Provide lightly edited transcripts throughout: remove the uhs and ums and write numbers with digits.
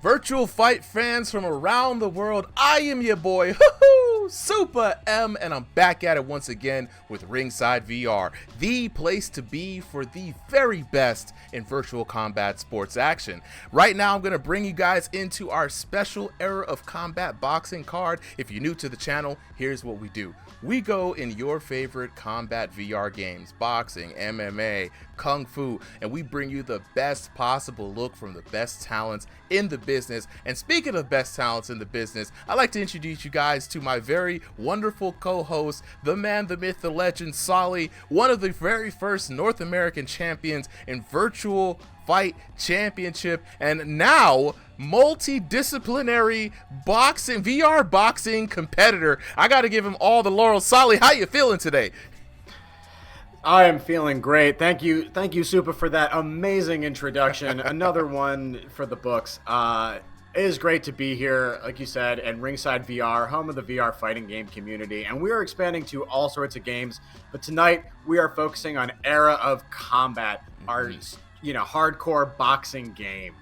Virtual fight fans from around the world, I am your boy, Super M, and I'm back at it once again with RingsideVR, the place to be for the very best in virtual combat sports action. Right now, I'm going to bring you guys into our special era of combat boxing card. If you're new to the channel, here's what we do. We go in your favorite combat VR games, boxing, MMA, kung fu, and we bring you the best possible look from the best talents in the business. And speaking of best talents in the business, I'd like to introduce you guys to my very wonderful co-host, the man, the myth, the legend, Suly, one of the very first North American champions in virtual fight championship, and now multidisciplinary boxing, VR boxing competitor. I got to give him all the laurels. Suly, how you feeling today? I am feeling great. Thank you, Super, for that amazing introduction. Another one for the books. It is great to be here, like you said, and RingsideVR, home of the VR fighting game community. And we are expanding to all sorts of games. But tonight, we are focusing on Era of Combat, our hardcore boxing game.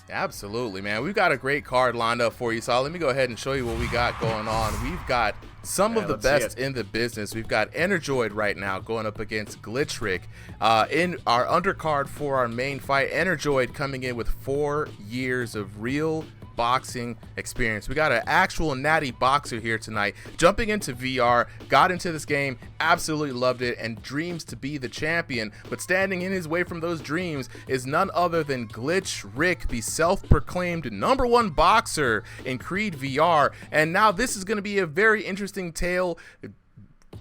Absolutely, man. We've got a great card lined up for you, so let me go ahead and show you what we got going on. We've got some of the best in the business. We've got Energid right now going up against Glitchrick. In our undercard for our main fight, Energid coming in with 4 years of real boxing experience. We got an actual natty boxer here tonight, jumping into VR, got into this game, absolutely loved it, and dreams to be the champion. But standing in his way from those dreams is none other than Glitchrick, the self-proclaimed #1 boxer in Creed VR. And now this is going to be a very interesting tale.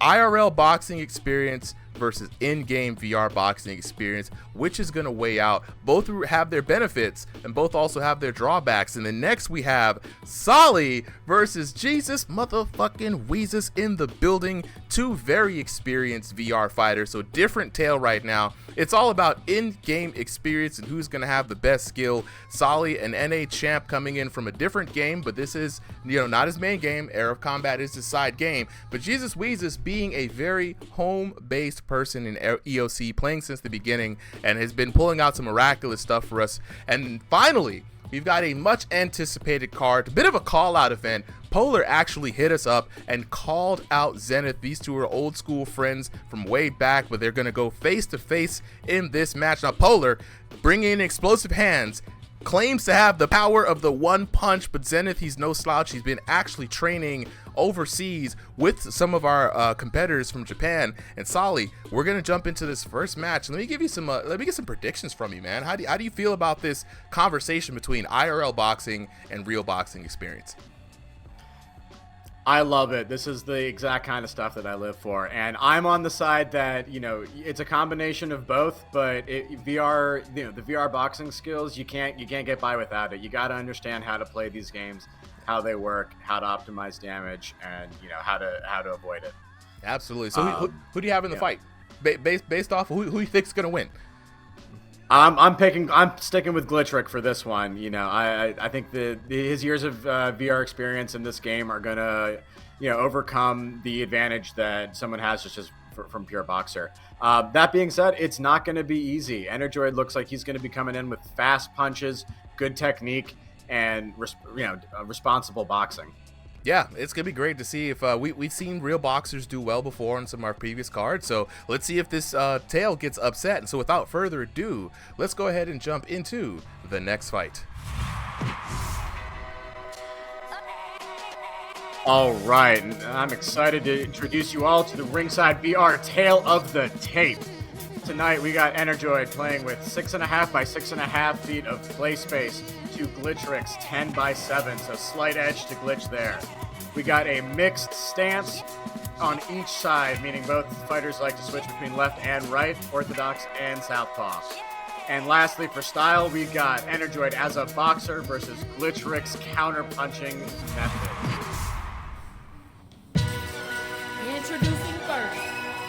IRL boxing experience versus in-game VR boxing experience, which is going to weigh out. Both have their benefits and both also have their drawbacks. And then next we have Suly versus Jesus motherfucking Wheezus in the building. Two very experienced VR fighters, so different tale right now. It's all about in-game experience and who's going to have the best skill. Suly, an NA champ, coming in from a different game, but this is, not his main game. Era of Combat is his side game. But Jesus Wheezus, being a very home-based person in EOC, playing since the beginning, and has been pulling out some miraculous stuff for us. And finally, we've got a much anticipated card, a bit of a call-out event. Polar actually hit us up and called out Zenith. These two are old school friends from way back, but they're going to go face to face in this match. Now Polar, bringing in explosive hands, claims to have the power of the one punch, but Zenith, he's no slouch. He's been actually training overseas with some of our competitors from Japan. And Suly, we're gonna jump into this first match. Let me give you some let me get some predictions from you, man. How do you feel about this conversation between IRL boxing and real boxing experience? I love it. This is the exact kind of stuff that I live for, and I'm on the side that it's a combination of both. But VR, the VR boxing skills, you can't get by without it. You got to understand how to play these games, how they work, how to optimize damage, and how to avoid it. Absolutely. So who do you have in the fight? Based off who you think's gonna win? I'm sticking with Glitchrick for this one. I think his years of VR experience in this game are gonna overcome the advantage that someone has just from pure boxer. That being said, it's not going to be easy. Energid looks like he's going to be coming in with fast punches, good technique, and responsible boxing. Yeah, it's going to be great to see if we've seen real boxers do well before on some of our previous cards. So let's see if this tail gets upset. And so without further ado, let's go ahead and jump into the next fight. All right, and I'm excited to introduce you all to the RingsideVR Tale of the Tape. Tonight we got Energid playing with 6.5 by 6.5 feet of play space to Glitchrick's 10 by 7, so slight edge to Glitch there. We got a mixed stance on each side, meaning both fighters like to switch between left and right, orthodox and southpaw. And lastly, for style, we've got Energid as a boxer versus Glitchrick's counter-punching method. Introducing first,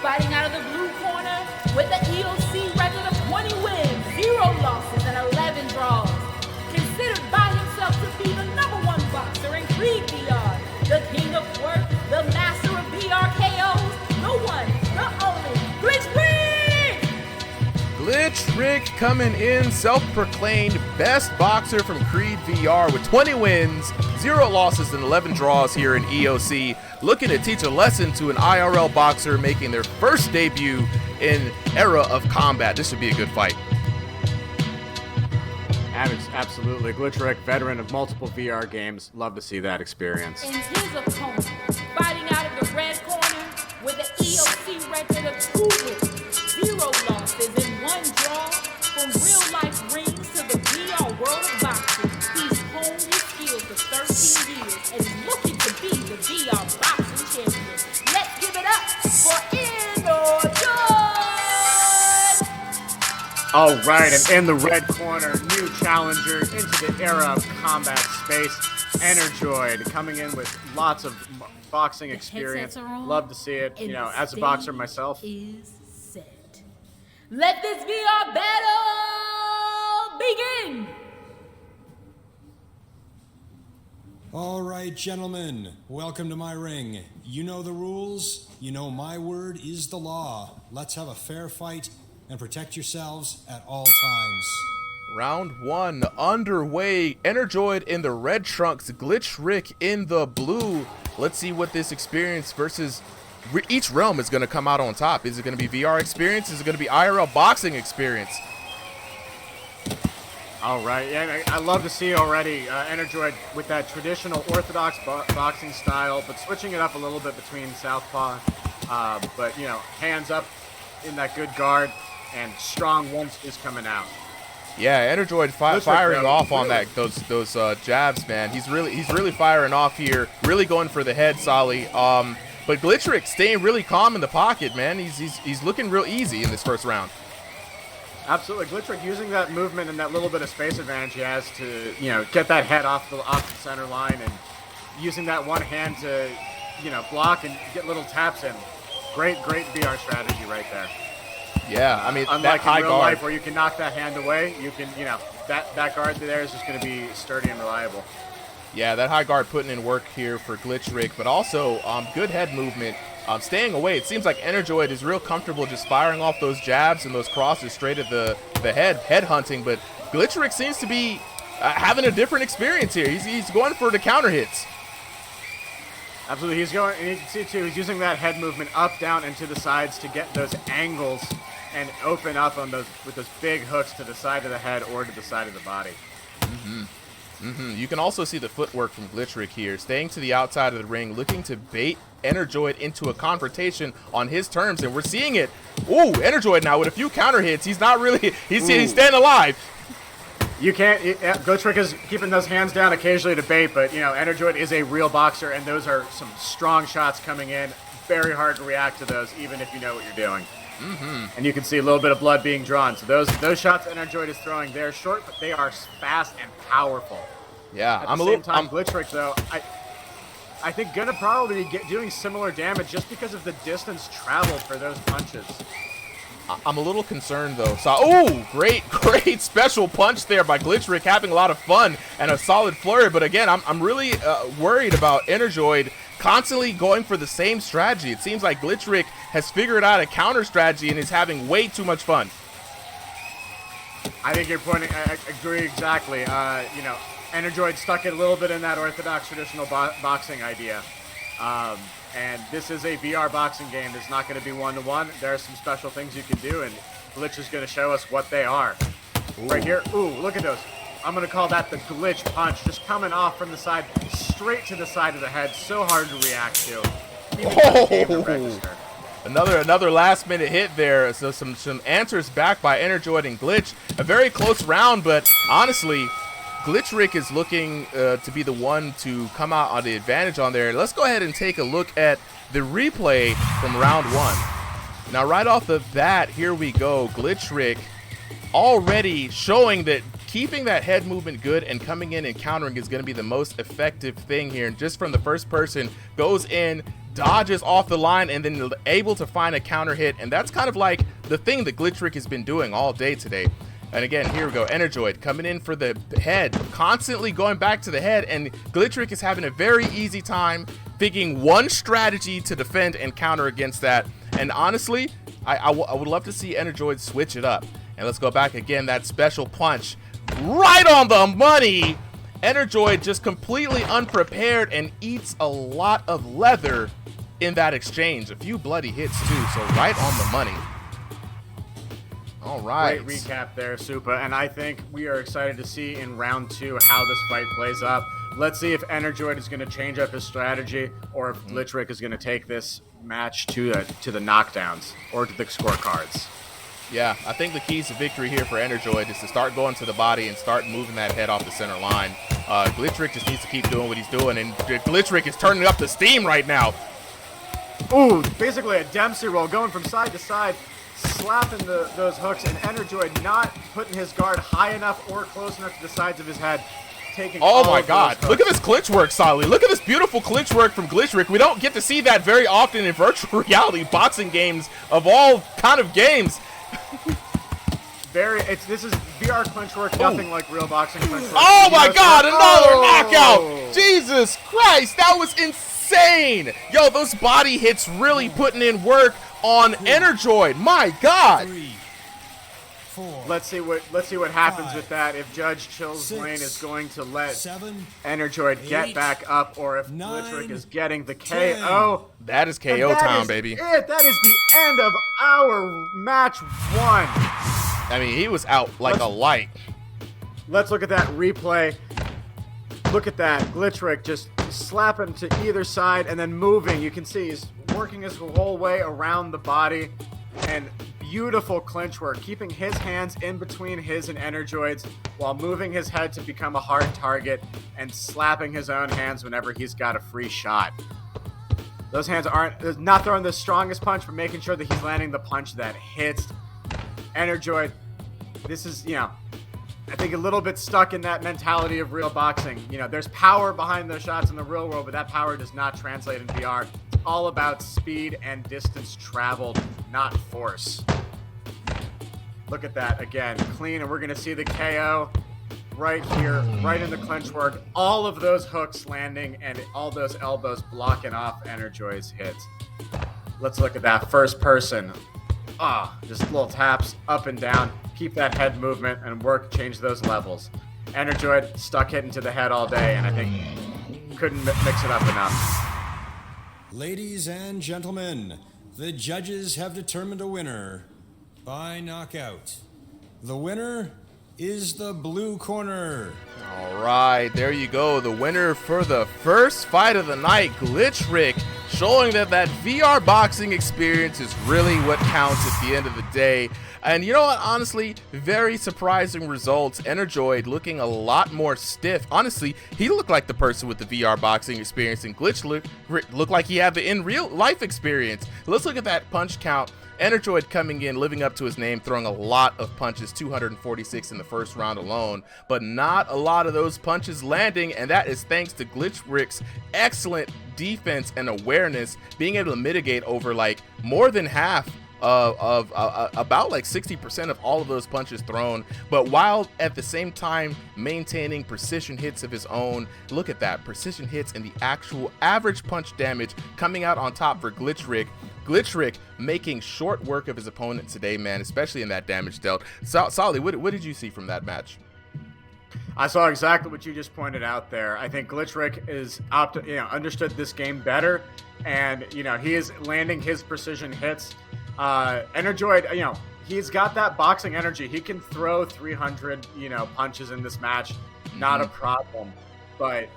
fighting out of the blue corner with the EOC record of 20 wins, 0 losses, and 11 draws. Considered by himself to be the #1 boxer in Creed VR, the king of work, the master of VR KOs, the one, the only, Glitchrick! Glitchrick! Rick coming in, self-proclaimed best boxer from Creed VR with 20 wins, 0 losses, and 11 draws here in EOC, looking to teach a lesson to an IRL boxer making their first debut in Era of Combat. This should be a good fight. Absolutely. Glitchrick, veteran of multiple VR games. Love to see that experience. And his opponent, fighting out of the red corner with an EOC record of 2 wins, 0 losses, and 1 draw. From real-life rings to the VR world of boxing, he's honed his skills for 13 years and is looking to be the VR boxing champion. Let's give it up for Energid! All right, and in the red corner, new challenger into the Era of Combat space, Energid, coming in with lots of boxing experience. Love to see it, you know, as a boxer myself. Is set. Let this VR battle begin! All right, gentlemen, welcome to my ring. You know the rules. You know my word is the law. Let's have a fair fight and protect yourselves at all times. Round 1 underway. Energid in the red trunks, Glitchrick in the blue. Let's see what this experience versus each realm is going to come out on top. Is it going to be VR experience? Is it going to be IRL boxing experience? All right, yeah, I love to see already Energid with that traditional orthodox boxing style, but switching it up a little bit between southpaw, but, you know, hands up in that good guard, and strong is coming out. Yeah, Energid firing off on that those jabs, man. He's really firing off here, really going for the head, Suly. But Glitchrick staying really calm in the pocket, man. He's looking real easy in this first round. Absolutely, Glitchrick using that movement and that little bit of space advantage he has to, you know, get that head off the center line, and using that one hand to, you know, block and get little taps in. Great VR strategy right there. Yeah, I mean, unlike that high in real guard life where you can knock that hand away, you can, you know, that guard there is just going to be sturdy and reliable. Yeah, that high guard putting in work here for Glitchrick, but also good head movement, staying away. It seems like Energid is real comfortable just firing off those jabs and those crosses straight at the head hunting, but Glitchrick seems to be having a different experience here. He's going for the counter hits. Absolutely, he's going, and you can see too, he's using that head movement up, down, and to the sides to get those angles and open up on those with those big hooks to the side of the head or to the side of the body. You can also see the footwork from Glitchrick here, staying to the outside of the ring, looking to bait Energid into a confrontation on his terms, and we're seeing it. Ooh, Energid now with a few counter hits. He's not really, he's staying alive. You can't, Glitchrick is keeping those hands down occasionally to bait, but, you know, Energid is a real boxer, and those are some strong shots coming in. Very hard to react to those, even if you know what you're doing. And you can see a little bit of blood being drawn. So those shots Energid is throwing, they're short, but they are fast and powerful. Yeah, At the same time, Glitchrick, though, I think gonna probably be doing similar damage just because of the distance traveled for those punches. I'm a little concerned, though. So, oh, great special punch there by Glitchrick, having a lot of fun and a solid flurry. But again, I'm really worried about Energid constantly going for the same strategy. It seems like Glitchrick has figured out a counter strategy and is having way too much fun. I think you're pointing, I agree exactly. You know, Energid stuck it a little bit in that orthodox traditional boxing idea. And this is a VR boxing game. It's not going to be one-to-one. There are some special things you can do, and Glitch is going to show us what they are. Right here. Ooh, look at those. I'm going to call that the Glitch punch. Just coming off from the side, straight to the side of the head. So hard to react to. Another last-minute hit there. So some answers back by Energid and Glitch. A very close round, but honestly, Glitchrick is looking to be the one to come out on the advantage on there. Let's go ahead and take a look at the replay from round 1. Now, right off the bat, here we go. Glitchrick already showing that keeping that head movement good and coming in and countering is going to be the most effective thing here. And just from the first person, goes in, dodges off the line, and then able to find a counter hit. And that's kind of like the thing that Glitchrick has been doing all day today. And again, here we go. Energid coming in for the head, constantly going back to the head, and Glitchrick is having a very easy time picking one strategy to defend and counter against that. And honestly, I would love to see Energid switch it up. And let's go back again. That special punch right on the money. Energid just completely unprepared and eats a lot of leather in that exchange. A few bloody hits too, so right on the money. All right. Great recap there, Supa, and I think we are excited to see in round 2 how this fight plays up. Let's see if Energid is going to change up his strategy, or if Glitchrick is going to take this match to the knockdowns or to the scorecards. Yeah, I think the keys to victory here for Energid is to start going to the body and start moving that head off the center line. Glitchrick just needs to keep doing what he's doing, and Glitchrick is turning up the steam right now. Ooh, basically a Dempsey roll, going from side to side, slapping those hooks, and Energid not putting his guard high enough or close enough to the sides of his head. Oh my god, look at this clinch work, Suly. Look at this beautiful clinch work from Glitchrick. We don't get to see that very often in virtual reality boxing games of all kind of games. This is VR clinch work, nothing like real boxing clinch work. Oh my god, another knockout! Jesus Christ, that was insane! Yo, those body hits really putting in work on Energid. My god! 3, 4, Let's see what happens with that. If Judge Chill's Lane is going to let 7, Energid get 8, back up, or if 9, Glitchrick is getting the 10. KO. That is And KO that time, is baby. That is the end of our match 1. I mean, he was out like a light. Let's look at that replay. Look at that. Glitchrick just slapping to either side and then moving. You can see he's working his whole way around the body. And beautiful clinch work, keeping his hands in between his and Energid's while moving his head to become a hard target and slapping his own hands whenever he's got a free shot. Those hands aren't not throwing the strongest punch, but making sure that he's landing the punch that hits. Energid, this is, I think a little bit stuck in that mentality of real boxing. There's power behind those shots in the real world, but that power does not translate in VR. It's all about speed and distance traveled, not force. Look at that again, clean, and we're going to see the KO right here, right in the clinch work. All of those hooks landing and all those elbows blocking off Energid's hits. Let's look at that first person. Just little taps up and down. Keep that head movement and change those levels. Energid stuck hitting to the head all day, and I think couldn't mix it up enough. Ladies and gentlemen, the judges have determined a winner by knockout. The winner is the blue corner. All right, there you go. The winner for the first fight of the night, Glitchrick, showing that VR boxing experience is really what counts at the end of the day. And you know what, honestly, very surprising results. Energid looking a lot more stiff. Honestly, he looked like the person with the VR boxing experience, and Glitchrick looked like he had the in real life experience. Let's look at that punch count. Energid coming in, living up to his name, throwing a lot of punches, 246 in the first round alone, but not a lot of those punches landing, and that is thanks to Glitchrick's excellent defense and awareness, being able to mitigate over like more than half of about like 60% of all of those punches thrown, but while at the same time maintaining precision hits of his own. Look at that, precision hits and the actual average punch damage coming out on top for Glitchrick. Glitchrick making short work of his opponent today, man, especially in that damage dealt. Suly, what did you see from that match? I saw exactly what you just pointed out there. I think Glitchrick is understood this game better, and he is landing his precision hits. Energid, he's got that boxing energy. He can throw 300 punches in this match, not a problem. But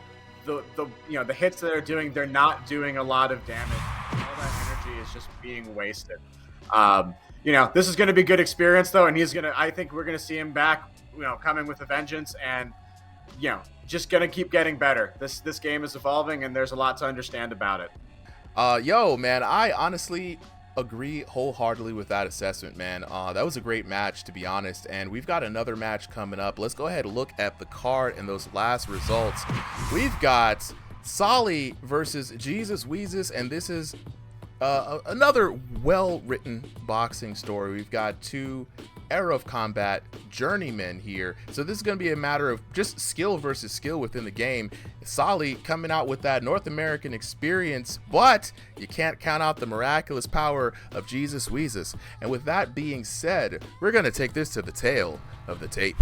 the hits that they're not doing a lot of damage. All that energy is just being wasted. This is going to be good experience though, and I think we're going to see him back, coming with a vengeance, and just going to keep getting better. This game is evolving, and there's a lot to understand about it. Yo, man, I honestly agree wholeheartedly with that assessment, man. That was a great match, to be honest, and we've got another match coming up. Let's go ahead and look at the card and those last results. We've got Suly versus Wheezus, and this is another well-written boxing story. We've got two Era of Combat journeyman here. So this is going to be a matter of just skill versus skill within the game. Suly coming out with that North American experience, but you can't count out the miraculous power of Jesus Wheezus. And with that being said, we're going to take this to the tail of the tape.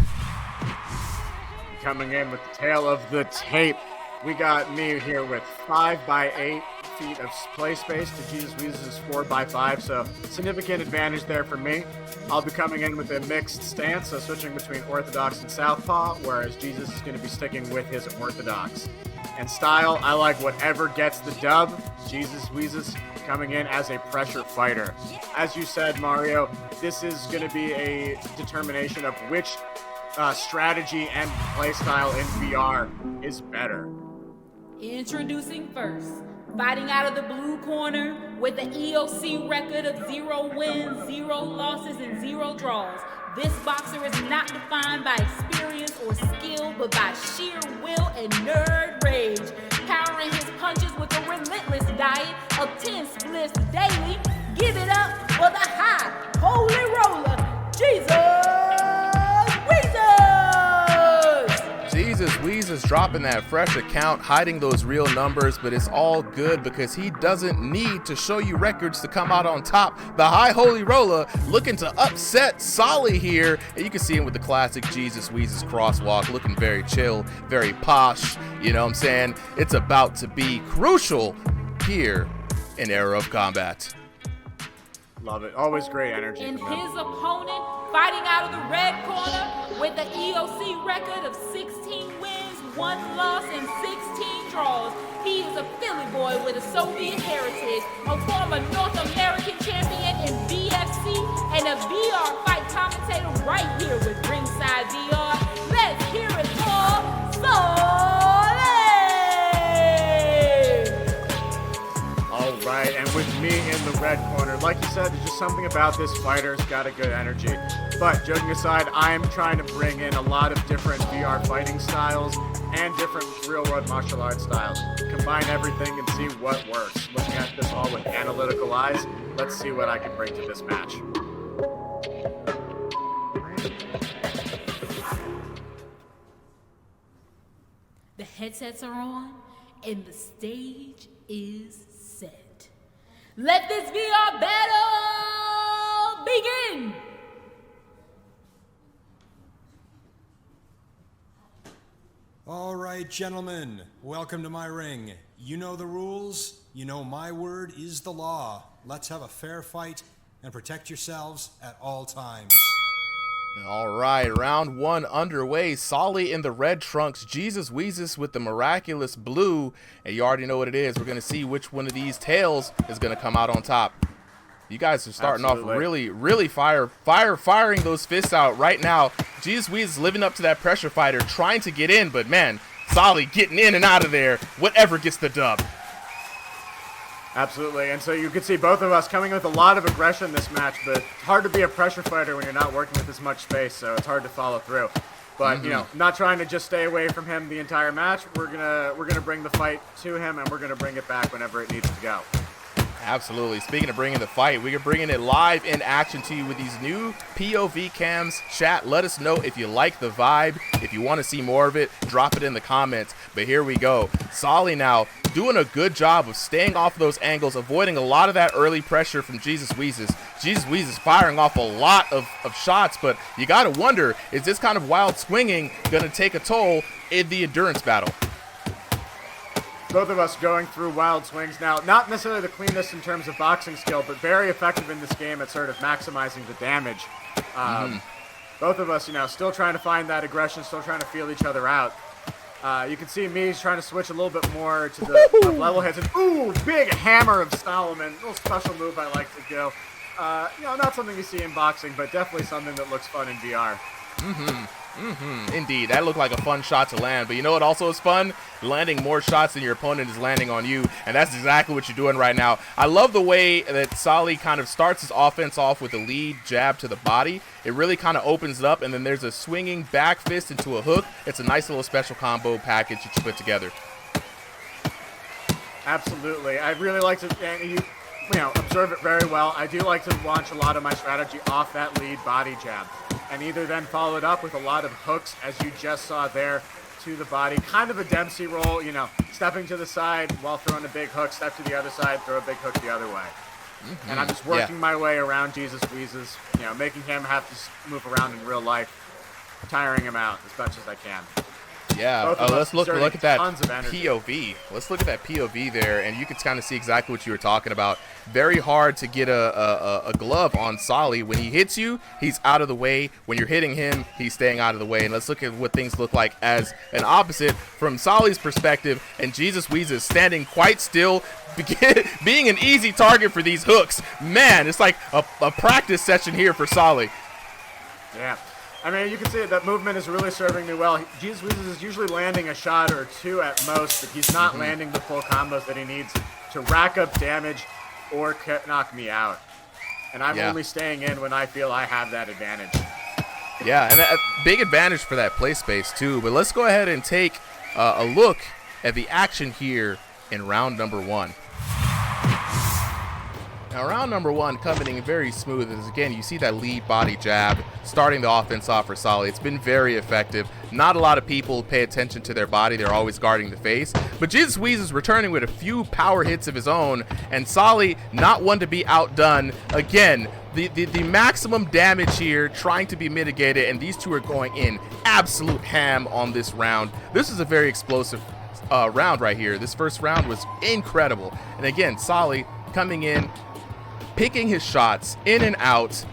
Coming in with the tail of the tape, we got me here with 5x8 feet of play space to Jesus Wheezus' 4x5, so significant advantage there for me. I'll be coming in with a mixed stance, so switching between orthodox and southpaw, whereas Jesus is going to be sticking with his orthodox. And style, I like whatever gets the dub. Jesus Wheezus coming in as a pressure fighter. As you said, Mario, this is going to be a determination of which strategy and playstyle in VR is better. Introducing first, fighting out of the blue corner with the EOC record of 0 wins, 0 losses, and 0 draws. This boxer is not defined by experience or skill, but by sheer will and nerd rage. Powering his punches with a relentless diet of 10 splits daily. Give it up for the high holy roller, Jesus Wheezus! Jesus Wheezus dropping that fresh account, hiding those real numbers, but it's all good because he doesn't need to show you records to come out on top. The high holy roller looking to upset Suly here, and you can see him with the classic Jesus Wheezus crosswalk, looking very chill, very posh. You know what I'm saying? It's about to be crucial here in Era of Combat. Love it. Always great energy. And his opponent fighting out of the red corner with the EOC record of 16 wins, 1 loss, and 16 draws. He is a Philly boy with a Soviet heritage, a former North American champion in BFC, and a VR fight commentator right here with RingsideVR. Let's hear it for Suly! All right, and with me in the red corner, like you said, there's just something about this fighter. It's got a good energy. But joking aside, I'm trying to bring in a lot of different VR fighting styles and different real-world martial arts styles. Combine everything and see what works. Looking at this all with analytical eyes, let's see what I can bring to this match. The headsets are on, and the stage is set. Let this VR battle begin! All right, gentlemen, welcome to my ring. You know the rules. You know my word is the law. Let's have a fair fight and protect yourselves at all times. All right, round 1 underway. Suly in the red trunks, Jesus Wheezus with the miraculous blue, and you already know what it is. We're going to see which one of these tails is going to come out on top. You guys are starting off really firing those fists out right now. Jesus Wheezus living up to that pressure fighter, trying to get in, but man, Suly getting in and out of there. Whatever gets the dub. Absolutely, and so you can see both of us coming with a lot of aggression this match, but it's hard to be a pressure fighter when you're not working with as much space, so it's hard to follow through. But you know, not trying to just stay away from him the entire match. We're gonna bring the fight to him, and we're gonna bring it back whenever it needs to go. Absolutely. Speaking of bringing the fight, we are bringing it live in action to you with these new POV cams. Chat, let us know if you like the vibe. If you want to see more of it, drop it in the comments. But here we go. Suly now doing a good job of staying off those angles, avoiding a lot of that early pressure from Jesus Wheezus. Jesus Wheezus firing off a lot of shots, but you got to wonder, is this kind of wild swinging going to take a toll in the endurance battle? Both of us going through wild swings now. Not necessarily the cleanest in terms of boxing skill, but very effective in this game at sort of maximizing the damage. Both of us, you know, still trying to find that aggression, still trying to feel each other out. You can see me trying to switch a little bit more to the level hits. And, ooh, big hammer of Solomon. Little special move I like to do. You know, not something you see in boxing, but definitely something that looks fun in VR. Indeed, that looked like a fun shot to land, but you know what also is fun? Landing more shots than your opponent is landing on you, and that's exactly what you're doing right now. I love the way that Suly kind of starts his offense off with a lead jab to the body. It really kind of opens it up, and then there's a swinging back fist into a hook. It's a nice little special combo package that you put together. Absolutely. I really like to, and observe it very well. I do like to launch a lot of my strategy off that lead body jab, and either then follow it up with a lot of hooks, as you just saw there, to the body. Kind of a Dempsey roll, stepping to the side while throwing a big hook, step to the other side, throw a big hook the other way. Mm-hmm. And I'm just working my way around Jesus Wheezus, making him have to move around in real life, tiring him out as much as I can. Yeah, let's look at that POV. Let's look at that POV there, and you can kind of see exactly what you were talking about. Very hard to get a glove on Suly. When he hits you, he's out of the way. When you're hitting him, he's staying out of the way. And let's look at what things look like as an opposite from Suly's perspective, and Jesus Wheezus standing quite still, being an easy target for these hooks. Man, it's like a practice session here for Suly. Yeah. I mean, you can see that movement is really serving me well. Jesus Wheezus is usually landing a shot or two at most, but he's not landing the full combos that he needs to rack up damage or knock me out. And I'm only staying in when I feel I have that advantage. Yeah, and a big advantage for that play space too. But let's go ahead and take a look at the action here in round number 1. Now, round number 1 coming in very smooth as, again, you see that lead body jab starting the offense off for Suly. It's been very effective. Not a lot of people pay attention to their body. They're always guarding the face. But Jesus Wheezus returning with a few power hits of his own, and Suly not one to be outdone. Again, the maximum damage here trying to be mitigated, and these two are going in absolute ham on this round. This is a very explosive round right here. This first round was incredible. And again, Suly coming in, picking his shots in and out,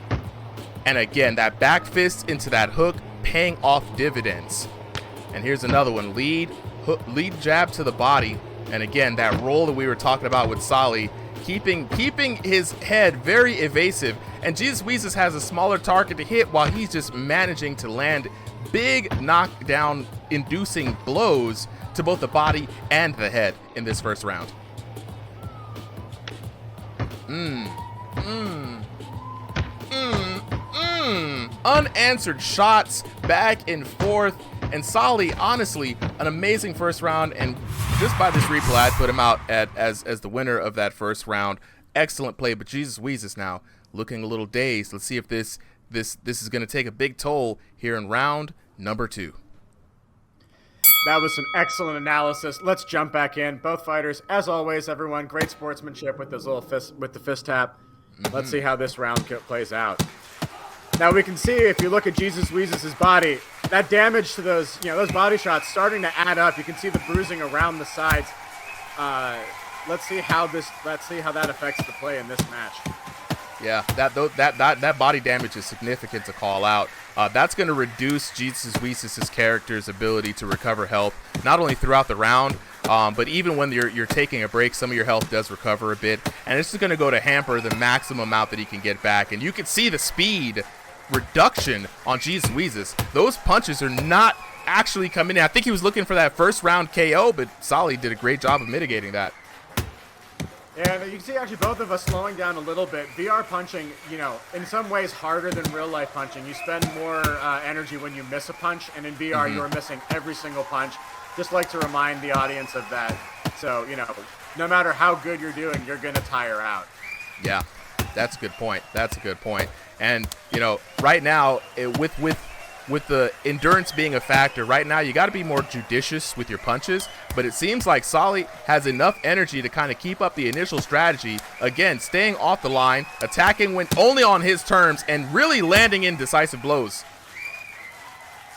and again that back fist into that hook paying off dividends. And here's another one, lead jab to the body, and again that roll that we were talking about with Suly, keeping his head very evasive, and Jesus Wheezus has a smaller target to hit while he's just managing to land big knockdown inducing blows to both the body and the head in this first round. Unanswered shots back and forth, and Suly, honestly, an amazing first round, and just by this replay, I'd put him out as the winner of that first round. Excellent play, but Jesus Wheezus now looking a little dazed. Let's see if this is going to take a big toll here in round number 2. That was some excellent analysis. Let's jump back in. Both fighters, as always, everyone, great sportsmanship with those little with the fist tap. Let's see how this round plays out. Now we can see, if you look at Jesus Wheezus' body, that damage to those body shots starting to add up. You can see the bruising around the sides. Let's see how that affects the play in this match. Yeah, that body damage is significant to call out. That's going to reduce Jesus Wheezus' character's ability to recover health, not only throughout the round, but even when you're taking a break, some of your health does recover a bit, and this is going to go to hamper the maximum amount that he can get back. And you can see the speed reduction on Jesus Wheezus. Those punches are not actually coming in. I think he was looking for that first round KO, but Suly did a great job of mitigating that. Yeah, you can see actually both of us slowing down a little bit. VR punching, in some ways harder than real life punching. You spend more energy when you miss a punch, and in VR you're missing every single punch. Just like to remind the audience of that. So, no matter how good you're doing, you're going to tire out. Yeah, that's a good point. That's a good point. And, right now, with the endurance being a factor, right now you got to be more judicious with your punches, but it seems like Suly has enough energy to kind of keep up the initial strategy, again staying off the line, attacking when only on his terms, and really landing in decisive blows.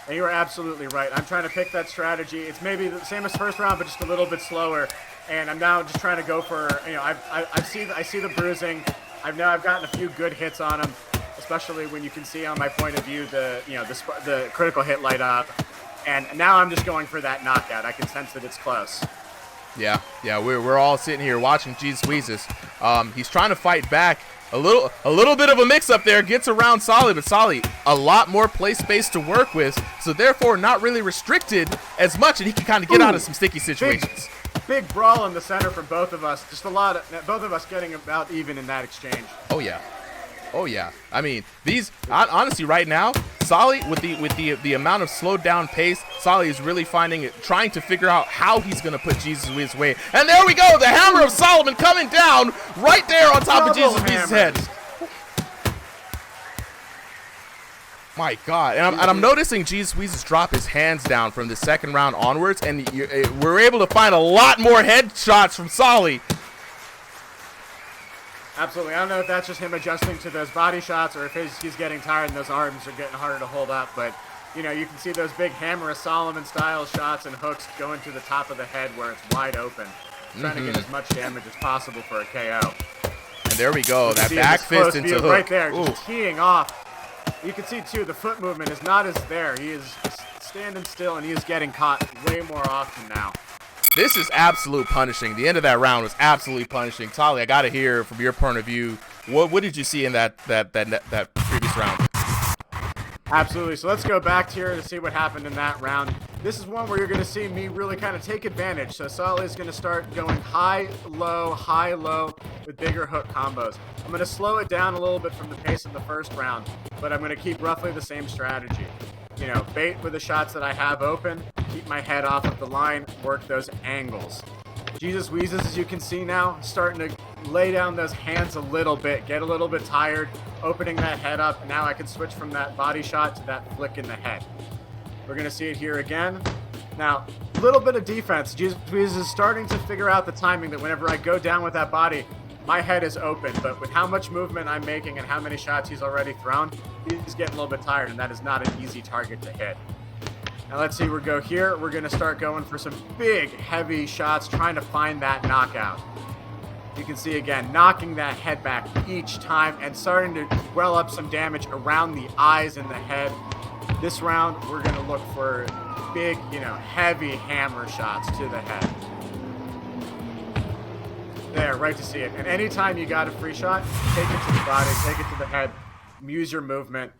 And you are absolutely right. I'm trying to pick that strategy. It's maybe the same as first round, but just a little bit slower, and I'm now just trying to go for, I see the bruising. I've gotten a few good hits on him, especially when you can see on my point of view the critical hit light up, and now I'm just going for that knockout. I can sense that it's close. Yeah, we're all sitting here watching Jesus Wheezus. He's trying to fight back. A little bit of a mix-up there, gets around Suly, but Suly a lot more play space to work with, so therefore not really restricted as much, and he can kind of get out of some sticky situations. Big brawl in the center from both of us. Just both of us getting about even in that exchange. Oh yeah. Oh yeah, I mean these honestly right now, Suly with the amount of slowed down pace, Suly is really trying to figure out how he's gonna put Jesus Weez's way. And there we go, the Hammer of Solomon coming down right there on top of Jesus Weez's head. My God, and I'm noticing Jesus Weez's drop his hands down from the second round onwards, and we're able to find a lot more headshots from Suly. Absolutely. I don't know if that's just him adjusting to those body shots or if he's getting tired and those arms are getting harder to hold up. But, you know, you can see those big Hammer of Solomon style shots and hooks going to the top of the head where it's wide open. Trying to get as much damage as possible for a KO. And there we go. That back fist into hook. Right there, just teeing off. You can see, too, the foot movement is not as there. He is standing still and he is getting caught way more often now. This is absolute punishing. The end of that round was absolutely punishing. Suly, I got to hear from your point of view. What did you see in that previous round? Absolutely. So let's go back here to see what happened in that round. This is one where you're going to see me really kind of take advantage. So Suly is going to start going high, low with bigger hook combos. I'm going to slow it down a little bit from the pace of the first round, but I'm going to keep roughly the same strategy. You know, bait with the shots that I have open, keep my head off of the line, work those angles. Jesus Wheezus, as you can see now, starting to lay down those hands a little bit, get a little bit tired, opening that head up. Now I can switch from that body shot to that flick in the head. We're going to see it here again. Now, a little bit of defense. Jesus Wheezus is starting to figure out the timing that whenever I go down with that body, my head is open, but with how much movement I'm making and how many shots he's already thrown, he's getting a little bit tired, and that is not an easy target to hit. Now let's see, we go here. We're going to start going for some big, heavy shots, trying to find that knockout. You can see, again, knocking that head back each time and starting to well up some damage around the eyes and the head. This round, we're going to look for big, you know, heavy hammer shots to the head. There, right to see it. And anytime you got a free shot, take it to the body, take it to the head, use your movement,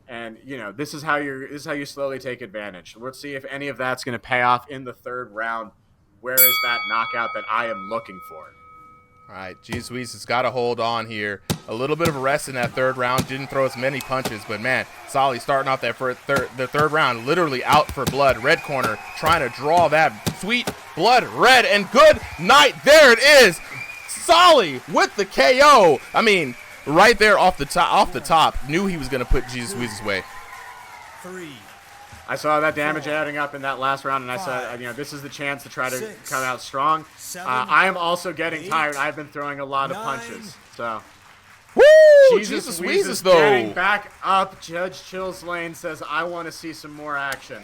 and you know this is how you slowly take advantage. Let's see if any of that's going to pay off in the third round. Where is that knockout that I am looking for? All right, Jesus Weez's has got to hold on here. A little bit of a rest in that third round. Didn't throw as many punches, but man, Suly starting off that the third round, literally out for blood. Red corner trying to draw that sweet blood red, and good night. There it is. Suly with the KO. I mean, right there off the top, knew he was going to put Jesus Weez's way. 3. I saw that damage adding up in that last round, and I said, you know, this is the chance to try to come out strong. I am also getting tired. I've been throwing a lot of punches, so. Woo! Jesus Weez's though. Getting back up. Judge Chills Lane says, I want to see some more action.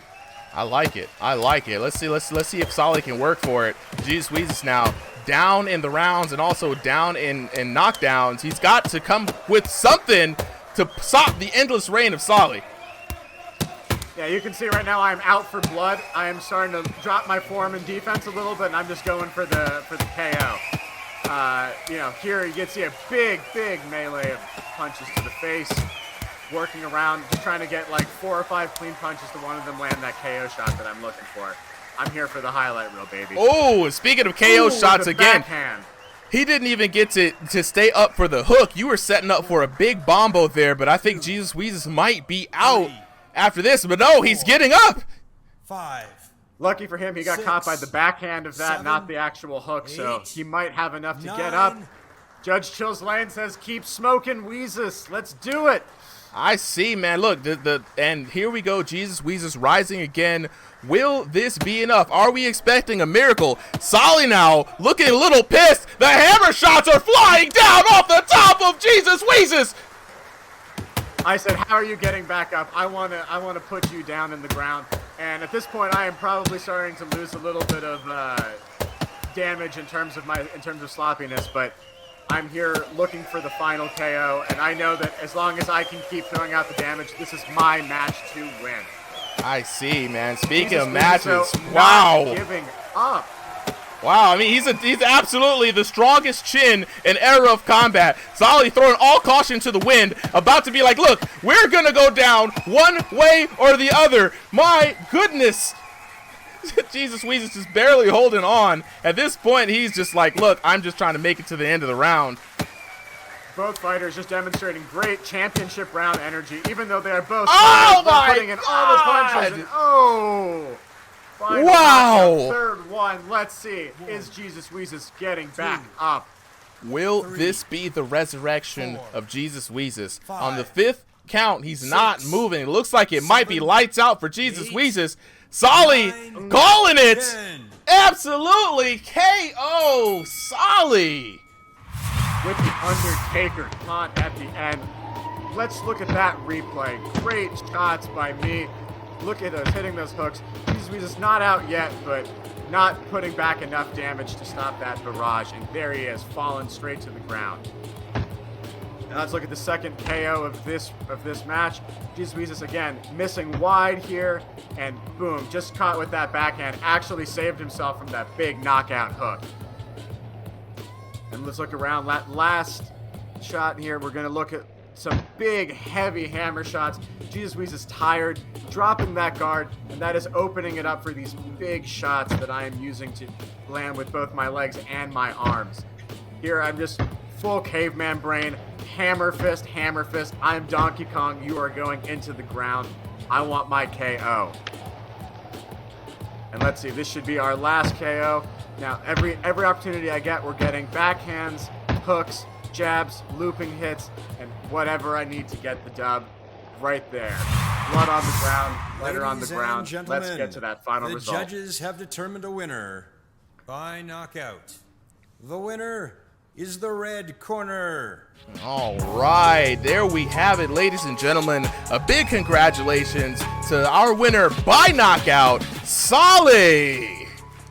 I like it. I like it. Let's see if Suly can work for it. Jesus Weez's now down in the rounds and also down in knockdowns. He's got to come with something to stop the endless reign of Suly. Yeah, you can see right now I'm out for blood. I am starting to drop my form in defense a little bit, and I'm just going for the KO. You know, here you can see a big melee of punches to the face, working around, just trying to get like 4 or 5 clean punches to one of them land that KO shot that I'm looking for. I'm here for the highlight reel, baby. Oh, speaking of KO shots again, backhand. He didn't even get to stay up for the hook. You were setting up for a big bombo there, but I think Jesus Wheezus might be out after this. But no, he's getting up. 5. Lucky for him, he got caught by the backhand of that, not the actual hook, so he might have enough to get up. Judge Chills Lane says, keep smoking, Wheezus. Let's do it. I see, man. Look, and here we go. Jesus Wheezus rising again. Will this be enough? Are we expecting a miracle? Suly now looking a little pissed. The hammer shots are flying down off the top of Jesus Wheezus. I said, how are you getting back up? I want to put you down in the ground. And at this point, I am probably starting to lose a little bit of damage in terms of sloppiness, but I'm here looking for the final KO, and I know that as long as I can keep throwing out the damage, this is my match to win. I see, man. Speaking of matches, wow. Not giving up. Wow, I mean, he's absolutely the strongest chin in era of combat. Suly throwing all caution to the wind, about to be like, look, we're going to go down one way or the other. My goodness. Jesus Wheezus is barely holding on. At this point, he's just like, look, I'm just trying to make it to the end of the round. both fighters just demonstrating great championship round energy, even though they are both putting in all the punches. And, final knockout, third one. Let's see. Is Jesus Wheezus getting back up? Will this be the resurrection of Jesus Wheezus? On the 5th count, he's not moving. It looks like it might be lights out for Jesus Wheezus. Suly calling it. Absolutely KO Suly. With the Undertaker taunt at the end. Let's look at that replay. Great shots by me. Look at us hitting those hooks. Jesus Wheezus not out yet, but not putting back enough damage to stop that barrage. And there he is, falling straight to the ground. Now let's look at the second KO of this match. Jesus Wheezus again missing wide here, and boom, just caught with that backhand. Actually saved himself from that big knockout hook. And let's look around. That last shot here, we're going to look at some big, heavy hammer shots. Jesus Wheezus tired, dropping that guard, and that is opening it up for these big shots that I am using to land with both my legs and my arms. Here, I'm just full caveman brain, hammer fist, hammer fist. I'm Donkey Kong. You are going into the ground. I want my KO. And let's see, this should be our last KO. Now, every opportunity I get, we're getting backhands, hooks, jabs, looping hits, and whatever I need to get the dub right there. Blood on the ground, letter on the ground. Let's get to that final result. The judges have determined a winner by knockout. The winner is the red corner. All right, there we have it, ladies and gentlemen. A big congratulations to our winner by knockout, Suly.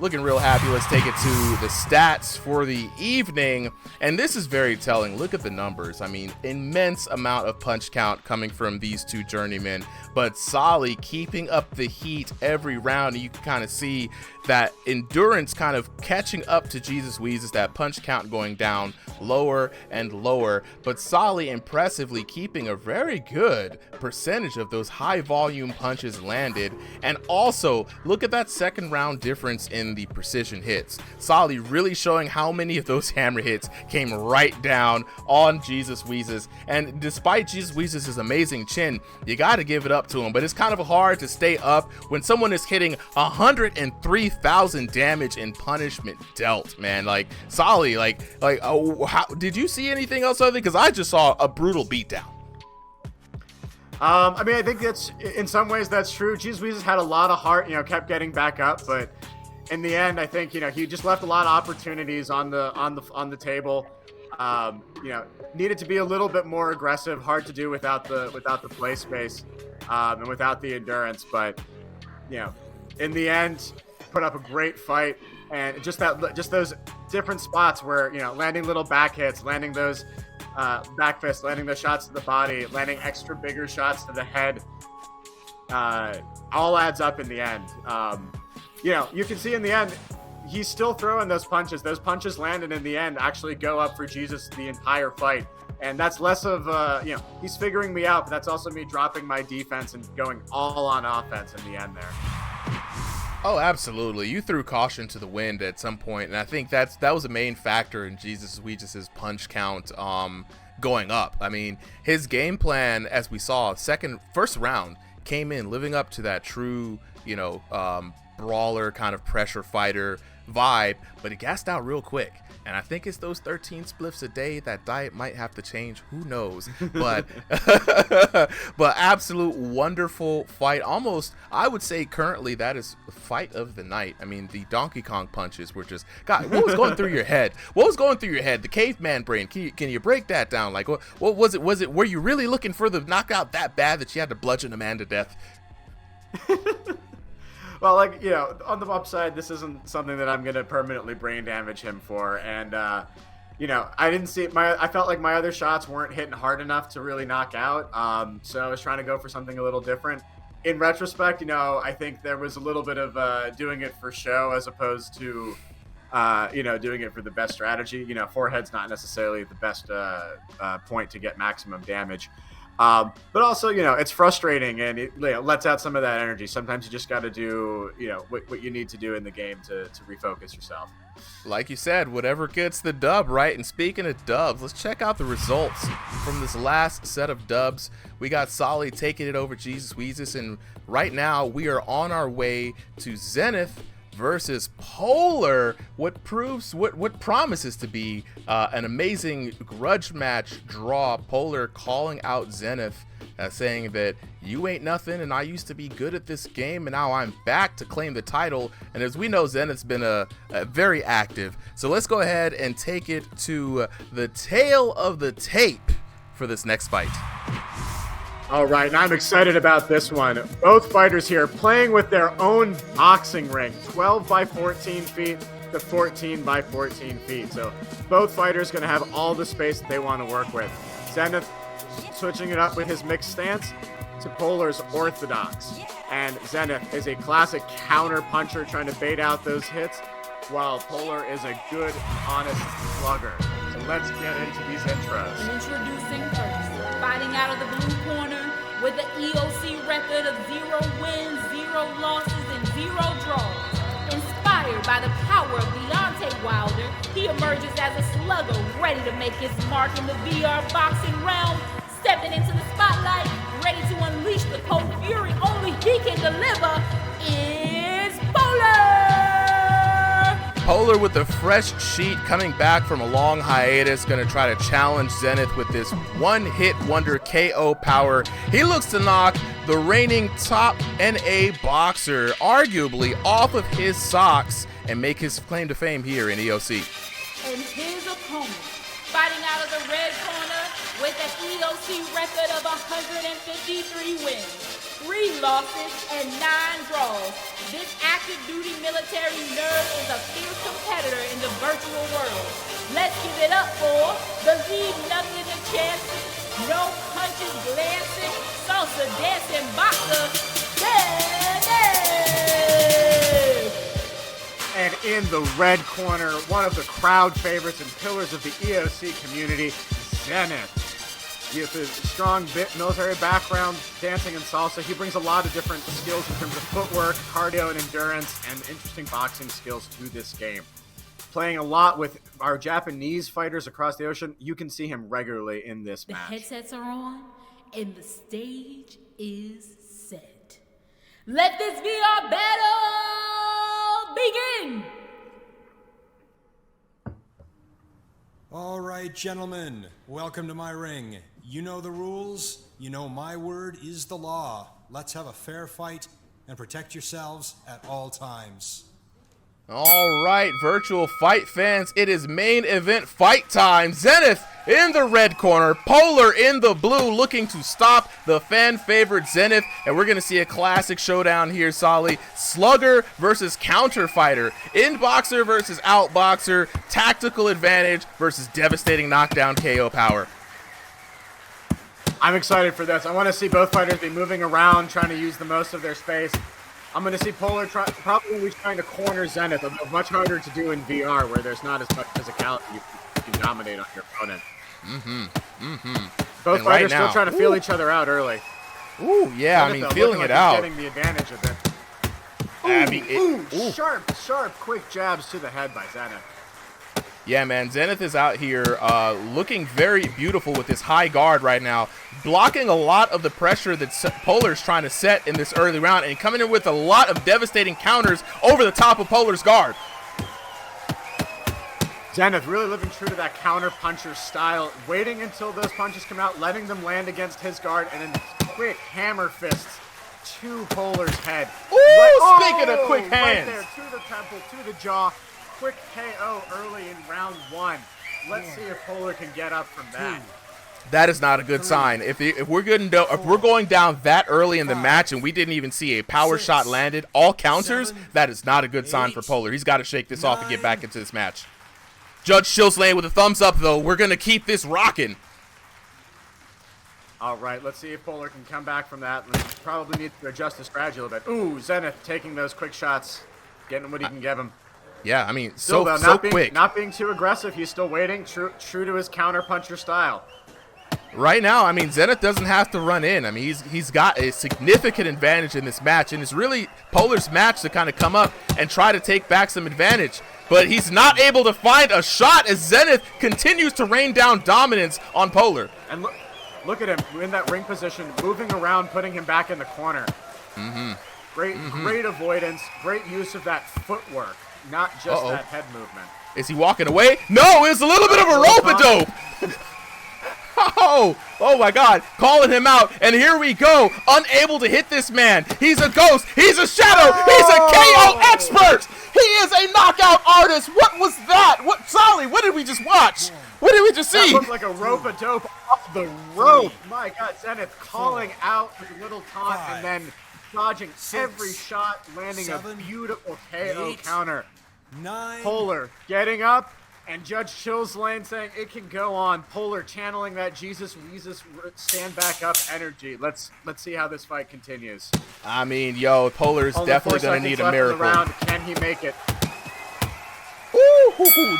Looking real happy. Let's take it to the stats for the evening. And this is very telling. Look at the numbers. I mean, immense amount of punch count coming from these two journeymen. But Suly keeping up the heat every round. And you can kind of see that endurance kind of catching up to Jesus Wheezus, that punch count going down lower and lower. But Suly impressively keeping a very good percentage of those high volume punches landed. And also, look at that second round difference in the precision hits. Suly really showing how many of those hammer hits came right down on Jesus Wheezus. And despite Jesus Wheezus' amazing chin, you got to give it up to him. But it's kind of hard to stay up when someone is hitting 103,000 damage in punishment dealt, man. Like Suly, how did you see anything else other? Because I just saw a brutal beatdown. I mean, I think that's in some ways that's true. Jesus Wheezus had a lot of heart, kept getting back up, but in the end, I think he just left a lot of opportunities on the table. Needed to be a little bit more aggressive. Hard to do without the play space and without the endurance. But in the end, put up a great fight, and just those different spots where landing little back hits, landing those back fists, landing those shots to the body, landing extra bigger shots to the head. All adds up in the end. You can see in the end, he's still throwing those punches. Those punches landed in the end actually go up for Jesus the entire fight. And that's less of, he's figuring me out, but that's also me dropping my defense and going all on offense in the end there. Oh, absolutely. You threw caution to the wind at some point, and I think that was a main factor in Jesus Wheezus' punch count going up. I mean, his game plan, as we saw, first round, came in living up to that true, brawler kind of pressure fighter vibe, but it gassed out real quick. And I think it's those 13 spliffs a day. That diet might have to change. Who knows? But but absolute wonderful fight. Almost, I would say currently that is fight of the night. I mean, the Donkey Kong punches were just, God, what was going through your head? What was going through your head? The caveman brain. Can you break that down? Like, what was it? Were you really looking for the knockout that bad that you had to bludgeon a man to death? Well, on the upside, this isn't something that I'm going to permanently brain damage him for. And, I didn't see I felt like my other shots weren't hitting hard enough to really knock out. So I was trying to go for something a little different. In retrospect, I think there was a little bit of doing it for show as opposed to, doing it for the best strategy. Forehead's not necessarily the best point to get maximum damage. But also, it's frustrating and it lets out some of that energy. Sometimes you just got to do, what you need to do in the game to refocus yourself. Like you said, whatever gets the dub, right? And speaking of dubs, let's check out the results from this last set of dubs. We got Suly taking it over Wheezus, and right now we are on our way to Zenith versus Polar, what promises to be an amazing grudge match draw. Polar calling out Zenith, saying that you ain't nothing and I used to be good at this game and now I'm back to claim the title. And as we know, Zenith's been a very active. So let's go ahead and take it to the tail of the tape for this next fight. All right, and I'm excited about this one. Both fighters here playing with their own boxing ring, 12 by 14 feet to 14 by 14 feet. So both fighters going to have all the space that they want to work with. Zenith switching it up with his mixed stance to Polar's orthodox. And Zenith is a classic counter puncher trying to bait out those hits, while Polar is a good, honest slugger. So let's get into these intros. Introducing first, fighting out of the blue corner with an EOC record of 0 wins, 0 losses, and 0 draws. Inspired by the power of Deontay Wilder, he emerges as a slugger ready to make his mark in the VR boxing realm. Stepping into the spotlight, ready to unleash the cold fury only he can deliver, is Polar! Polar with a fresh sheet, coming back from a long hiatus, going to try to challenge Zenith with this one-hit wonder KO power. He looks to knock the reigning top NA boxer arguably off of his socks and make his claim to fame here in EOC. And his opponent, fighting out of the red corner with an EOC record of 153 wins, 3 losses, and 9 draws. This active duty military nerd is a fierce competitor in the virtual world. Let's give it up for the lead nothing a chance, no punches glancing, salsa dancing boxer, Zenith! And in the red corner, one of the crowd favorites and pillars of the EOC community, Zenith. With his strong military background, dancing and salsa, he brings a lot of different skills in terms of footwork, cardio, and endurance, and interesting boxing skills to this game. Playing a lot with our Japanese fighters across the ocean, you can see him regularly in this match. The headsets are on, and the stage is set. Let this VR battle begin! All right, gentlemen, welcome to my ring. You know the rules. You know my word is the law. Let's have a fair fight and protect yourselves at all times. All right, virtual fight fans, it is main event fight time. Zenith in the red corner, Polar in the blue, looking to stop the fan favorite Zenith, and we're gonna see a classic showdown here, Suly. Slugger versus counter fighter, in-boxer versus out-boxer, tactical advantage versus devastating knockdown KO power. I'm excited for this. I want to see both fighters be moving around, trying to use the most of their space. I'm going to see Polar probably trying to corner Zenith, much harder to do in VR, where there's not as much physicality you can dominate on your opponent. Both fighters still trying to feel each other out early. Ooh, yeah, Zenith, I mean, feeling it out. Getting the advantage of it. Sharp, quick jabs to the head by Zenith. Yeah, man, Zenith is out here looking very beautiful with this high guard right now, blocking a lot of the pressure that Polar's trying to set in this early round and coming in with a lot of devastating counters over the top of Polar's guard. Zenith really living true to that counter puncher style, waiting until those punches come out, letting them land against his guard, and then quick hammer fists to Polar's head. Ooh, speaking of quick hands. Right there, to the temple, to the jaw. Quick KO early in round 1. Let's see if Polar can get up from that. That is not a good sign. If we're going down that early in the match and we didn't even see a power shot landed, all counters, that is not a good sign for Polar. He's got to shake this off and get back into this match. Judge Shillslane with a thumbs up, though. We're going to keep this rocking. All right, let's see if Polar can come back from that. Probably needs to adjust his strategy a little bit. Ooh, Zenith taking those quick shots, getting what he can give him. Yeah, I mean, so quick. Not being too aggressive. He's still waiting, true to his counter puncher style. Right now, I mean, Zenith doesn't have to run in. I mean, he's got a significant advantage in this match, and it's really Polar's match to kind of come up and try to take back some advantage. but he's not able to find a shot as Zenith continues to rain down dominance on Polar. And look at him in that ring position, moving around, putting him back in the corner. Great avoidance, great use of that footwork, not just that head movement. Is he walking away? No, it was a little bit of a rope-a-dope. Oh my God, calling him out, and here we go, unable to hit this man. He's a ghost, he's a shadow, he's a KO expert. He is a knockout artist. What was that? Suly, what did we just watch? What did we just see? That looked like a rope-a-dope off the rope. My God, Zenith calling out with a little taunt and then dodging every shot, landing a beautiful KO counter. Polar getting up, and Judge Chill's Lane saying it can go on. Polar channeling that Jesus Wheezus stand back up energy. Let's see how this fight continues. I mean, yo, Polar's definitely going to need a miracle. Round. Can he make it?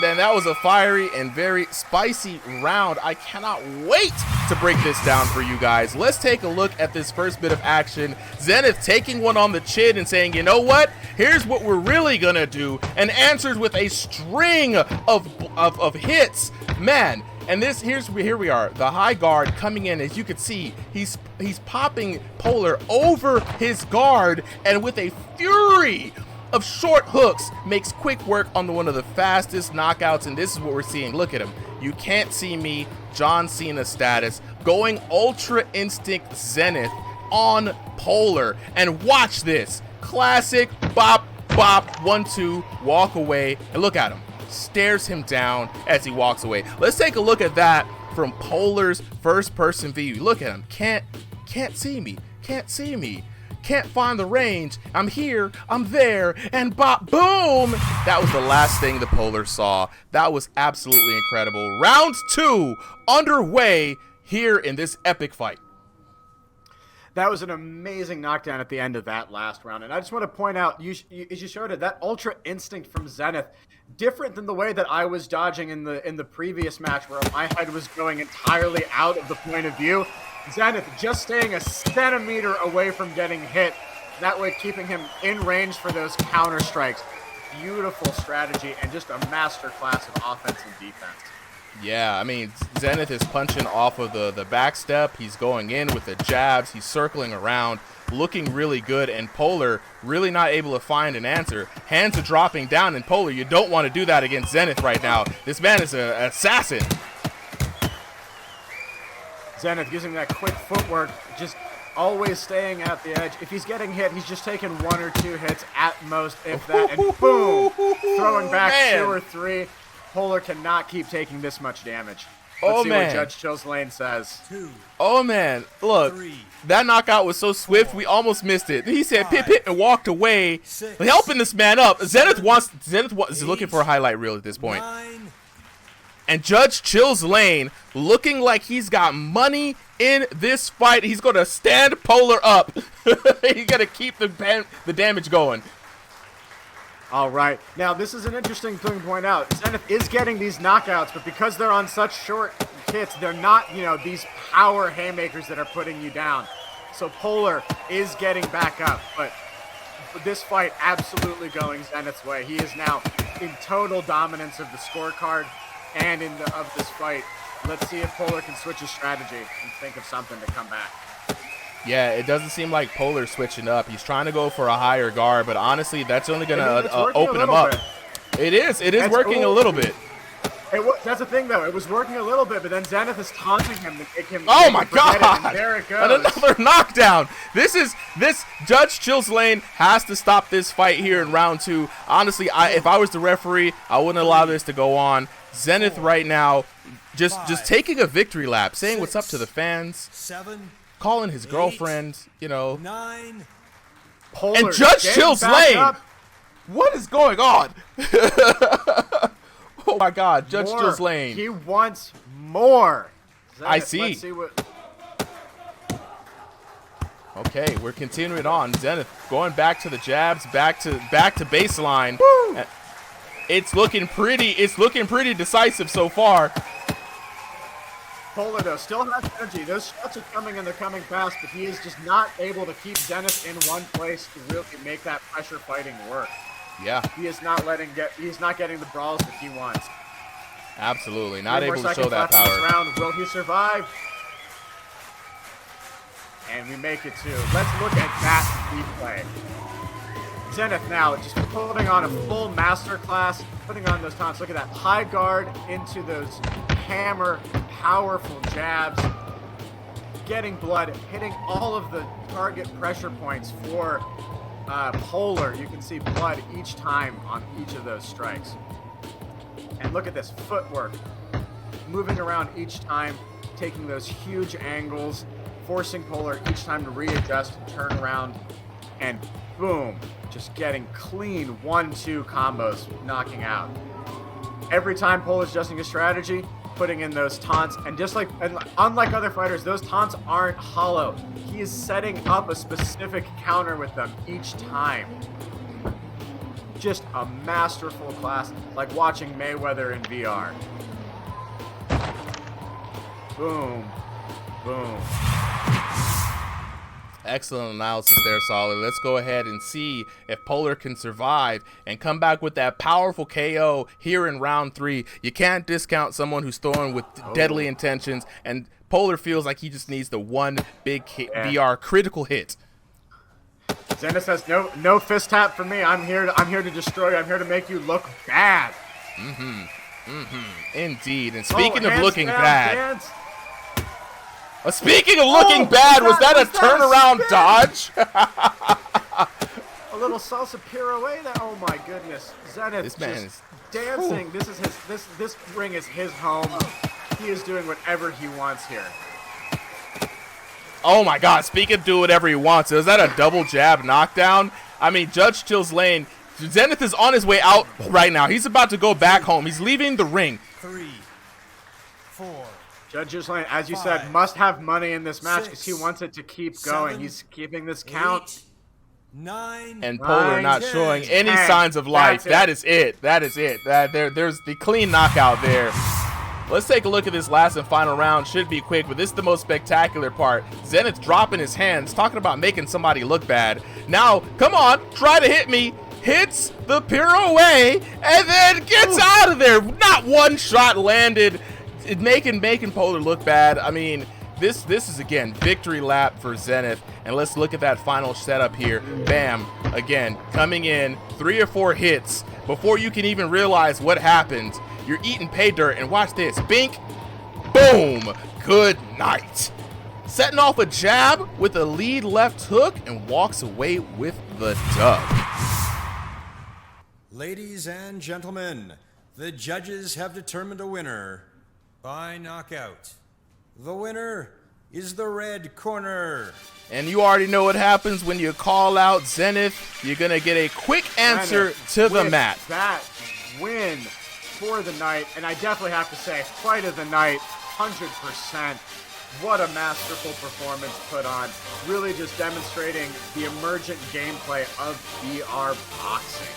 Then that was a fiery and very spicy round. I cannot wait to break this down for you guys. Let's take a look at this first bit of action. Zenith taking one on the chin and saying, you know what? Here's what we're really gonna do, and answers with a string of hits. Man, and here we are. The high guard coming in, as you can see, he's popping Polar over his guard, and with a fury of short hooks makes quick work on one of the fastest knockouts, and this is what we're seeing. Look at him. You can't see me, John Cena status, going Ultra Instinct Zenith on Polar, and watch this. Classic bop, bop, 1-2, walk away, and look at him. Stares him down as he walks away. Let's take a look at that from Polar's first person view. Look at him. Can't see me. Can't see me. Can't find the range. I'm here, I'm there, and bop, boom! That was the last thing the Polar saw. That was absolutely incredible. Round 2 underway here in this epic fight. That was an amazing knockdown at the end of that last round. And I just want to point out, as you showed it, that Ultra Instinct from Zenith, different than the way that I was dodging in the previous match where my head was going entirely out of the point of view. Zenith just staying a centimeter away from getting hit, that way keeping him in range for those counter strikes. Beautiful strategy and just a master class of offense and defense. Yeah, I mean, Zenith is punching off of the back step. He's going in with the jabs. He's circling around, looking really good, and Polar really not able to find an answer. Hands are dropping down, and Polar, you don't want to do that against Zenith right now. This man is an assassin. Zenith using that quick footwork, just always staying at the edge. If he's getting hit, he's just taking 1 or 2 hits at most, if that, and boom, throwing back 2 or 3. Polar cannot keep taking this much damage. Let's see what Judge Chill's Lane says. Oh man, look, that knockout was so swift we almost missed it. He said pip pip and walked away, helping this man up. Zenith is looking for a highlight reel at this point. And Judge Chill's Lane looking like he's got money in this fight. He's going to stand Polar up. He's going to keep the damage going. All right. Now, this is an interesting thing to point out. Zenith is getting these knockouts, but because they're on such short hits, they're not, these power haymakers that are putting you down. So Polar is getting back up, but this fight absolutely going Zenith's way. He is now in total dominance of the scorecard and of this fight. Let's see if Polar can switch his strategy and think of something to come back. Yeah, it doesn't seem like Polar's switching up. He's trying to go for a higher guard, but honestly, that's only going to open him up. It is working a little bit. That's the thing, though. It was working a little bit, but then Zenith is taunting him to make him. Oh my God! And there it goes. Another knockdown. This Judge Chill's Lane has to stop this fight here in round 2. Honestly, if I was the referee, I wouldn't allow this to go on. Zenith right now, just taking a victory lap, saying what's up to the fans, calling his girlfriend, Polar and Judge Chill's Lane. What is going on? Oh my God, Judge Chill's Lane. He wants more. Zenith, I see. Let's see what. Okay, we're continuing on. Zenith going back to the jabs, back to baseline. Woo! It's looking pretty decisive so far. Polar, though, still has energy. Those shots are coming and they're coming fast, but he is just not able to keep Zenith in one place to really make that pressure fighting work. Yeah. He's not getting the brawls that he wants. Absolutely. Not 3 more able to show seconds that left in this power. round. Will he survive? And we make it too. Let's look at that replay. Zenith now just putting on a full masterclass, putting on those taunts. Look at that. High guard into those hammer, powerful jabs. Getting blood, hitting all of the target pressure points for Polar. You can see blood each time on each of those strikes. And look at this footwork. Moving around each time, taking those huge angles, forcing Polar each time to readjust and turn around. And boom, just getting clean 1-2 combos, knocking out. Every time Polar's adjusting his strategy, putting in those taunts, and unlike other fighters, those taunts aren't hollow. He is setting up a specific counter with them each time. Just a masterful class, like watching Mayweather in VR. Boom, boom. Excellent analysis there, Suly. Let's go ahead and see if Polar can survive and come back with that powerful KO here in round 3. You can't discount someone who's throwing with deadly intentions, and Polar feels like he just needs the one big VR critical hit. Zenith says, no fist tap for me. I'm here to destroy you. I'm here to make you look bad. Indeed. And speaking of hands looking down, bad, hands. speaking of looking bad, was that a turnaround dodge? A little salsa pirouette there. Oh my goodness. Zenith This man just is dancing. This is this ring is his home. He is doing whatever he wants here. Oh my God, speaking of do whatever he wants, is that a double jab knockdown? I mean, Judge Chill's lane. Zenith is on his way out right now. He's about to go back home. He's leaving the ring. 3, 4. Judge's lane, as you 5, said, must have money in this match because he 6, wants it to keep going. 7, He's keeping this count. 8, 9, And Polar not 10, showing any 10. signs of life. That's it. That is it. There's the clean knockout there. Let's take a look at this last and final round. Should be quick, but this is the most spectacular part. Zenith dropping his hands, talking about making somebody look bad. Now, come on, try to hit me. Hits the pirouette and then gets out of there. Not one shot landed, making Polar look bad. I mean, this is again victory lap for Zenith. And let's look at that final setup here. Bam, again coming in 3 or 4 hits before you can even realize what happened. You're eating pay dirt, and watch this. Bink, boom, good night. Setting off a jab with a lead left hook and walks away with the dub. Ladies and gentlemen, the judges have determined a winner by knockout. The winner is the red corner. And you already know what happens when you call out Zenith. You're going to get a quick answer to the With mat. That win for the night, and I definitely have to say, fight of the night, 100%. What a masterful performance put on. Really just demonstrating the emergent gameplay of VR boxing.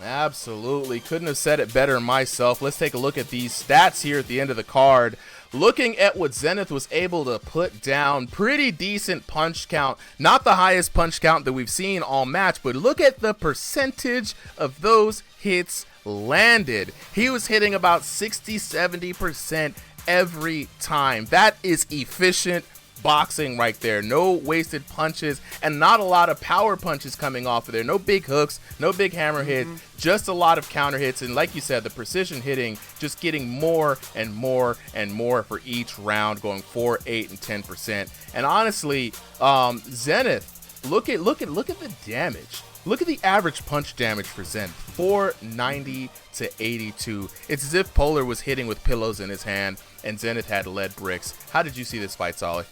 Absolutely. Couldn't have said it better myself. Let's take a look at these stats here at the end of the card. Looking at what Zenith was able to put down, pretty decent punch count. Not the highest punch count that we've seen all match, but look at the percentage of those hits landed. He was hitting about 60-70% every time. That is efficient boxing right there. No wasted punches and not a lot of power punches coming off of there. No big hooks, no big hammer hits, just a lot of counter hits. And like you said, the precision hitting just getting more and more and more for each round, going 4, 8, and 10%. And honestly, Zenith, look at the damage. Look at the average punch damage for Zenith, 490 to 82. It's as if Polar was hitting with pillows in his hand and Zenith had lead bricks. How did you see this fight, Suly?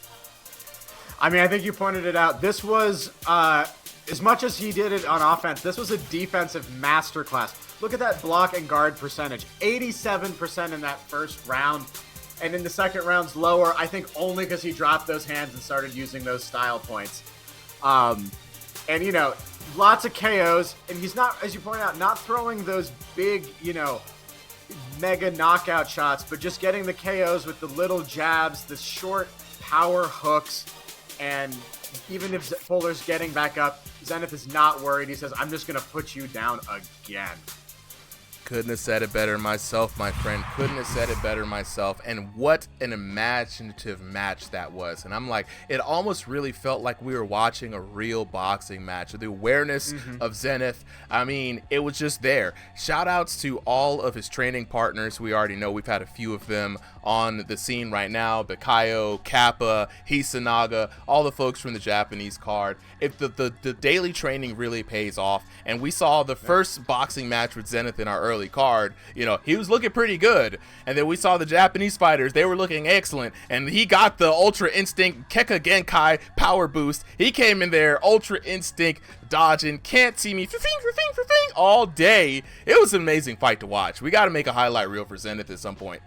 I mean, I think you pointed it out. This was, as much as he did it on offense, this was a defensive masterclass. Look at that block and guard percentage, 87% in that first round. And in the second round's lower, I think only because he dropped those hands and started using those style points. And, you know, lots of KOs. And he's not, as you point out, not throwing those big, you know, mega knockout shots, but just getting the KOs with the little jabs, the short power hooks, and even if Polar's getting back up, Zenith is not worried. He says, I'm just going to put you down again. Couldn't have said it better myself, my friend. Couldn't have said it better myself. And what an imaginative match that was. And I'm like, it almost really felt like we were watching a real boxing match. The awareness of Zenith, I mean, it was just there. Shout outs to all of his training partners. We already know we've had a few of them on the scene right now. Bakayo, Kappa, Hisanaga, all the folks from the Japanese card. If the daily training really pays off, and we saw the first boxing match with Zenith in our early card, you know, he was looking pretty good. And then we saw the Japanese fighters, they were looking excellent. And he got the Ultra Instinct Keka Genkai power boost. He came in there, Ultra Instinct, dodging, can't see me, all day. It was an amazing fight to watch. We got to make a highlight reel for Zenith at some point.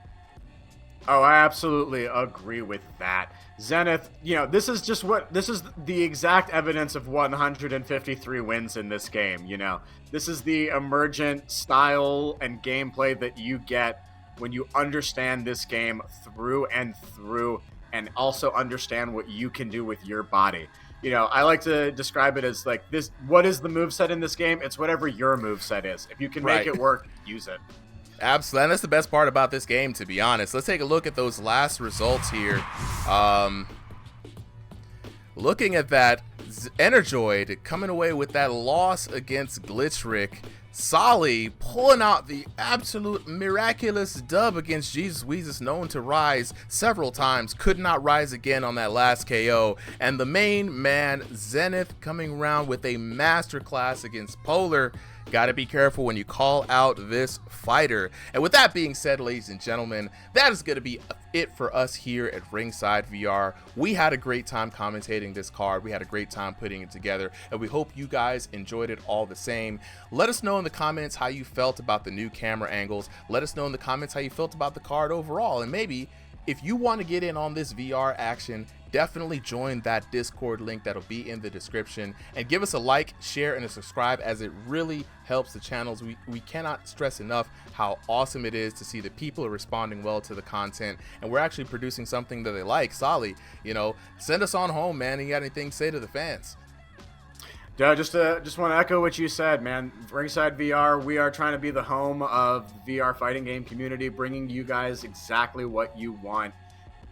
Oh, I absolutely agree with that. Zenith, you know, this is the exact evidence of 153 wins in this game, you know. This is the emergent style and gameplay that you get when you understand this game through and through and also understand what you can do with your body. You know, I like to describe it as like this, what is the moveset in this game? It's whatever your moveset is. If you can make it work, use it. Absolutely, and that's the best part about this game, to be honest. Let's take a look at those last results here. Looking at that, Energid coming away with that loss against Glitchrick. Suly pulling out the absolute miraculous dub against Jesus Wheezus, known to rise several times, could not rise again on that last KO. And the main man, Zenith, coming around with a masterclass against Polar. Got to be careful when you call out this fighter. And with that being said, ladies and gentlemen, that is going to be it for us here at Ringside VR. We had a great time commentating this card. We had a great time putting it together, and we hope you guys enjoyed it all the same. Let us know in the comments how you felt about the new camera angles. Let us know in the comments how you felt about the card overall, and maybe if you want to get in on this VR action, definitely join that Discord link that'll be in the description, and give us a like, share, and a subscribe, as it really helps the channels. We cannot stress enough how awesome it is to see that people are responding well to the content, and we're actually producing something that they like. Suly, you know, send us on home, man. And you got anything to say to the fans? Yeah, just want to echo what you said, man. Ringside VR, we are trying to be the home of the VR fighting game community, bringing you guys exactly what you want.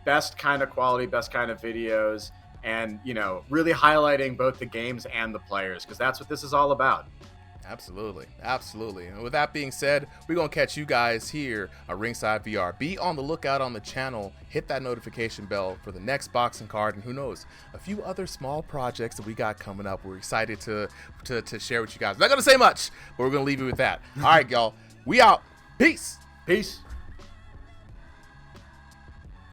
Best kind of quality, best kind of videos, and, you know, really highlighting both the games and the players, because that's what this is all about. Absolutely, absolutely. And with that being said, we're going to catch you guys here on Ringside VR. Be on the lookout on the channel. Hit that notification bell for the next boxing card, and who knows, a few other small projects that we got coming up. We're excited to share with you guys. I'm not going to say much, but we're going to leave you with that. All right, y'all. We out. Peace. Peace.